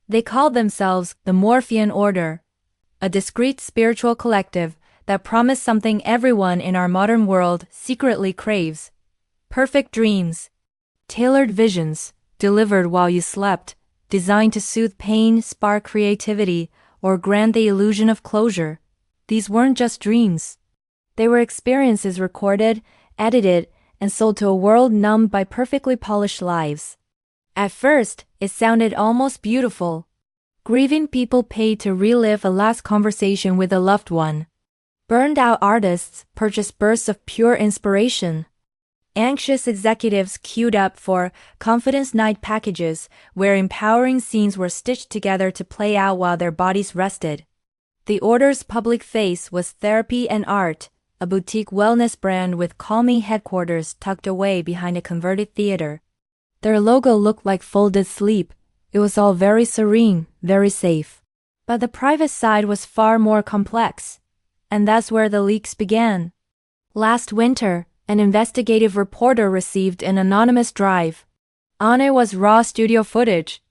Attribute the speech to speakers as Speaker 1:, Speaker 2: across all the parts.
Speaker 1: They called themselves the Morphean Order, a discreet spiritual collective that promised something everyone in our modern world secretly craves: perfect dreams, tailored visions, delivered while you slept, designed to soothe pain, spark creativity, or grant the illusion of closure. These weren't just dreams. They were experiences recorded, edited, and sold to a world numbed by perfectly polished lives. At first, it sounded almost beautiful. Grieving people paid to relive a last conversation with a loved one. Burned-out artists purchased bursts of pure inspiration. Anxious executives queued up for confidence night packages where empowering scenes were stitched together to play out while their bodies rested. The Order's public face was Therapy and Art, a boutique wellness brand with calming headquarters tucked away behind a converted theater. Their logo looked like folded sleep. It was all very serene, very safe. But the private side was far more complex. And that's where the leaks began. Last winter, an investigative reporter received an anonymous drive. On it was raw studio footage.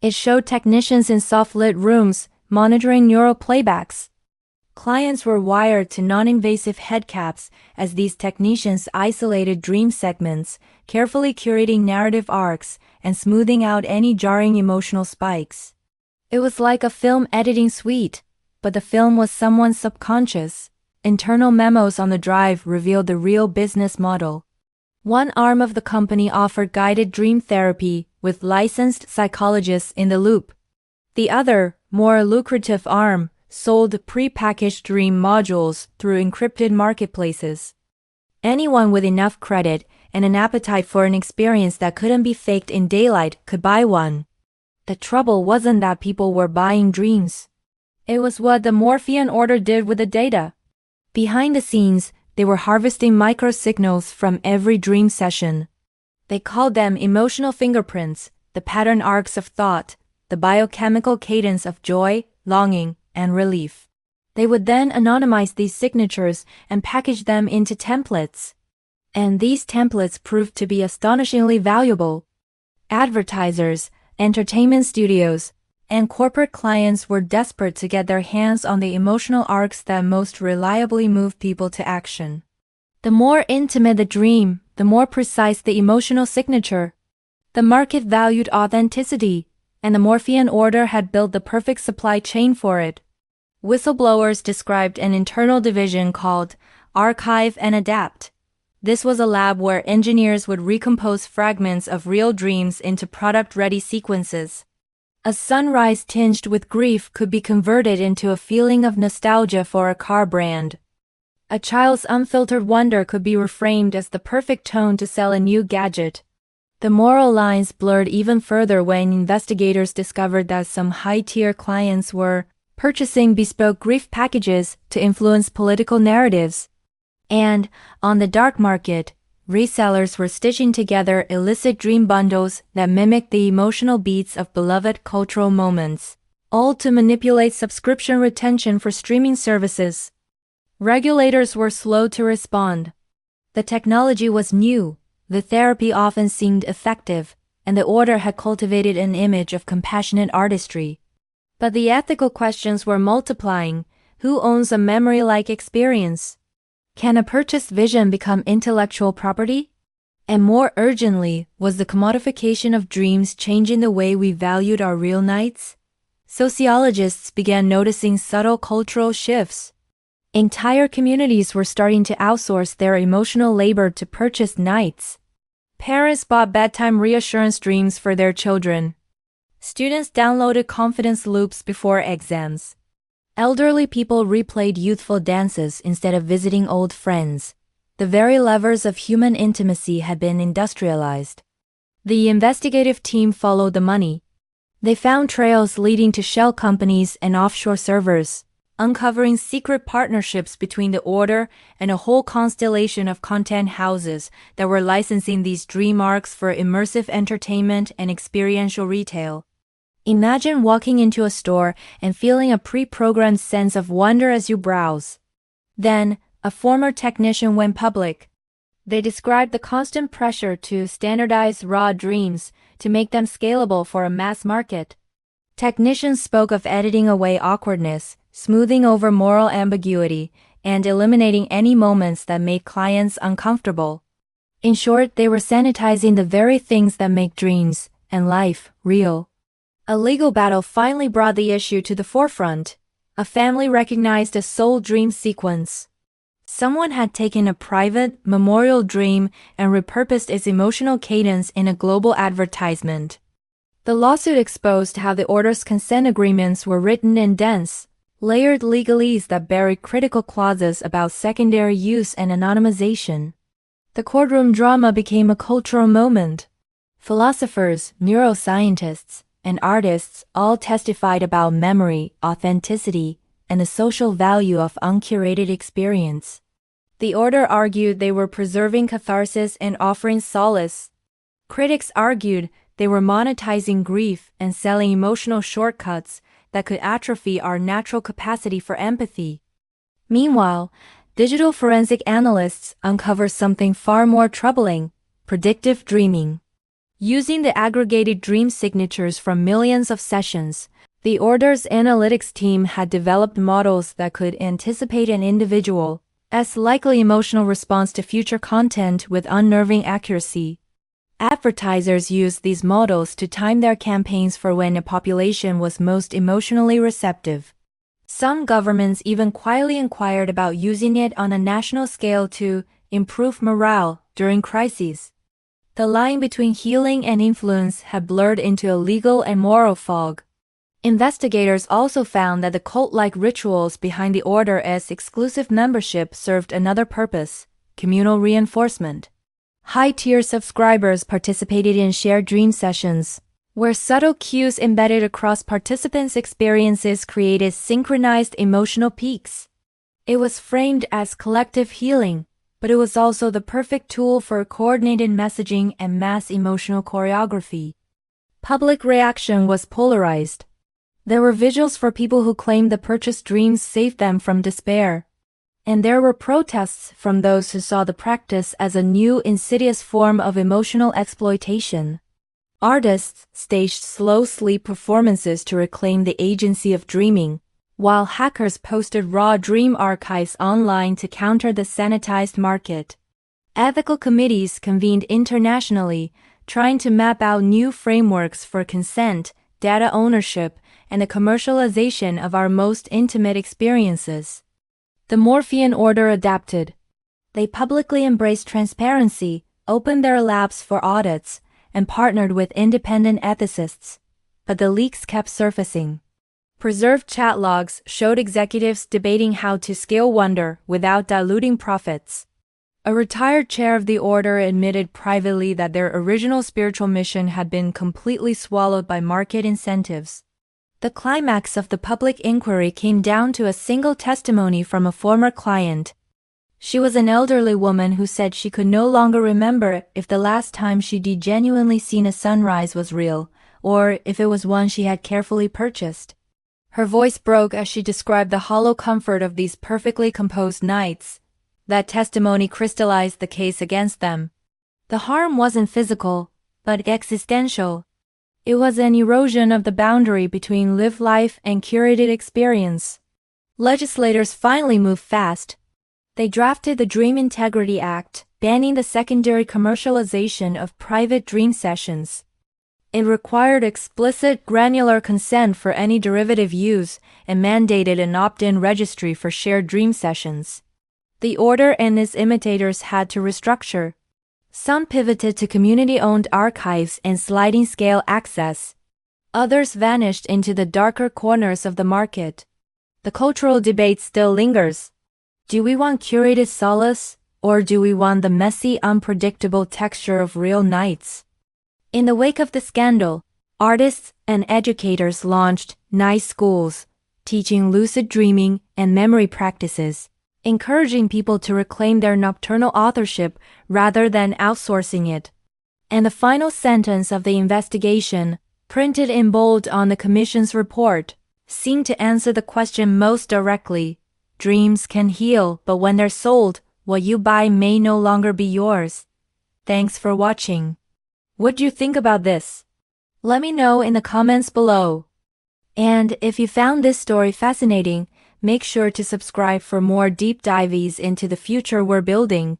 Speaker 1: It showed technicians in soft-lit rooms monitoring neural playbacks. Clients were wired to non-invasive headcaps as these technicians isolated dream segments, carefully curating narrative arcs and smoothing out any jarring emotional spikes. It was like a film editing suite, but the film was someone's subconscious. Internal memos on the drive revealed the real business model. One arm of the company offered guided dream therapy with licensed psychologists in the loop. The other, more lucrative arm, sold pre-packaged dream modules through encrypted marketplaces. Anyone with enough credit and an appetite for an experience that couldn't be faked in daylight could buy one. The trouble wasn't that people were buying dreams. It was what the Morphean Order did with the data. Behind the scenes, they were harvesting microsignals from every dream session. They called them emotional fingerprints, the pattern arcs of thought, the biochemical cadence of joy, longing, and relief. They would then anonymize these signatures and package them into templates. And these templates proved to be astonishingly valuable. Advertisers, entertainment studios, and corporate clients were desperate to get their hands on the emotional arcs that most reliably move people to action. The more intimate the dream, the more precise the emotional signature. The market valued authenticity, and the Morphean Order had built the perfect supply chain for it. Whistleblowers described an internal division called Archive and Adapt. This was a lab where engineers would recompose fragments of real dreams into product-ready sequences. A sunrise tinged with grief could be converted into a feeling of nostalgia for a car brand. A child's unfiltered wonder could be reframed as the perfect tone to sell a new gadget. The moral lines blurred even further when investigators discovered that some high-tier clients were purchasing bespoke grief packages to influence political narratives. And, on the dark market, resellers were stitching together illicit dream bundles that mimicked the emotional beats of beloved cultural moments, all to manipulate subscription retention for streaming services. Regulators were slow to respond. The technology was new, the therapy often seemed effective, and the Order had cultivated an image of compassionate artistry. But the ethical questions were multiplying. Who owns a memory-like experience? Can a purchased vision become intellectual property? And more urgently, was the commodification of dreams changing the way we valued our real nights? Sociologists began noticing subtle cultural shifts. Entire communities were starting to outsource their emotional labor to purchased nights. Parents bought bedtime reassurance dreams for their children. Students downloaded confidence loops before exams. Elderly people replayed youthful dances instead of visiting old friends. The very levers of human intimacy had been industrialized. The investigative team followed the money. They found trails leading to shell companies and offshore servers, uncovering secret partnerships between the Order and a whole constellation of content houses that were licensing these dream arcs for immersive entertainment and experiential retail. Imagine walking into a store and feeling a pre-programmed sense of wonder as you browse. Then, a former technician went public. They described the constant pressure to standardize raw dreams to make them scalable for a mass market. Technicians spoke of editing away awkwardness, smoothing over moral ambiguity, and eliminating any moments that made clients uncomfortable. In short, they were sanitizing the very things that make dreams and life real. A legal battle finally brought the issue to the forefront. A family recognized a soul dream sequence. Someone had taken a private, memorial dream and repurposed its emotional cadence in a global advertisement. The lawsuit exposed how the order's consent agreements were written in dense, layered legalese that buried critical clauses about secondary use and anonymization. The courtroom drama became a cultural moment. Philosophers, neuroscientists, and artists all testified about memory, authenticity, and the social value of uncurated experience. The order argued they were preserving catharsis and offering solace. Critics argued they were monetizing grief and selling emotional shortcuts that could atrophy our natural capacity for empathy. Meanwhile, digital forensic analysts uncovered something far more troubling: predictive dreaming. Using the aggregated dream signatures from millions of sessions, the order's analytics team had developed models that could anticipate an individual's likely emotional response to future content with unnerving accuracy. Advertisers used these models to time their campaigns for when a population was most emotionally receptive. Some governments even quietly inquired about using it on a national scale to improve morale during crises. The line between healing and influence had blurred into a legal and moral fog. Investigators also found that the cult-like rituals behind the order's exclusive membership served another purpose: communal reinforcement. High-tier subscribers participated in shared dream sessions, where subtle cues embedded across participants' experiences created synchronized emotional peaks. It was framed as collective healing, but it was also the perfect tool for coordinated messaging and mass emotional choreography. Public reaction was polarized. There were vigils for people who claimed the purchased dreams saved them from despair, and there were protests from those who saw the practice as a new, insidious form of emotional exploitation. Artists staged slow sleep performances to reclaim the agency of dreaming, while hackers posted raw dream archives online to counter the sanitized market. Ethical committees convened internationally, trying to map out new frameworks for consent, data ownership, and the commercialization of our most intimate experiences. The Morphean Order adapted. They publicly embraced transparency, opened their labs for audits, and partnered with independent ethicists. But the leaks kept surfacing. Preserved chat logs showed executives debating how to scale wonder without diluting profits. A retired chair of the order admitted privately that their original spiritual mission had been completely swallowed by market incentives. The climax of the public inquiry came down to a single testimony from a former client. She was an elderly woman who said she could no longer remember if the last time she'd genuinely seen a sunrise was real, or if it was one she had carefully purchased. Her voice broke as she described the hollow comfort of these perfectly composed nights. That testimony crystallized the case against them. The harm wasn't physical, but existential. It was an erosion of the boundary between lived life and curated experience. Legislators finally moved fast. They drafted the Dream Integrity Act, banning the secondary commercialization of private dream sessions. It required explicit, granular consent for any derivative use and mandated an opt-in registry for shared dream sessions. The order and its imitators had to restructure. Some pivoted to community-owned archives and sliding-scale access. Others vanished into the darker corners of the market. The cultural debate still lingers. Do we want curated solace, or do we want the messy, unpredictable texture of real nights? In the wake of the scandal, artists and educators launched night schools, teaching lucid dreaming and memory practices, encouraging people to reclaim their nocturnal authorship rather than outsourcing it. And the final sentence of the investigation, printed in bold on the Commission's report, seemed to answer the question most directly. Dreams can heal, but when they're sold, what you buy may no longer be yours. Thanks for watching. What do you think about this? Let me know in the comments below. And if you found this story fascinating, make sure to subscribe for more deep dives into the future we're building.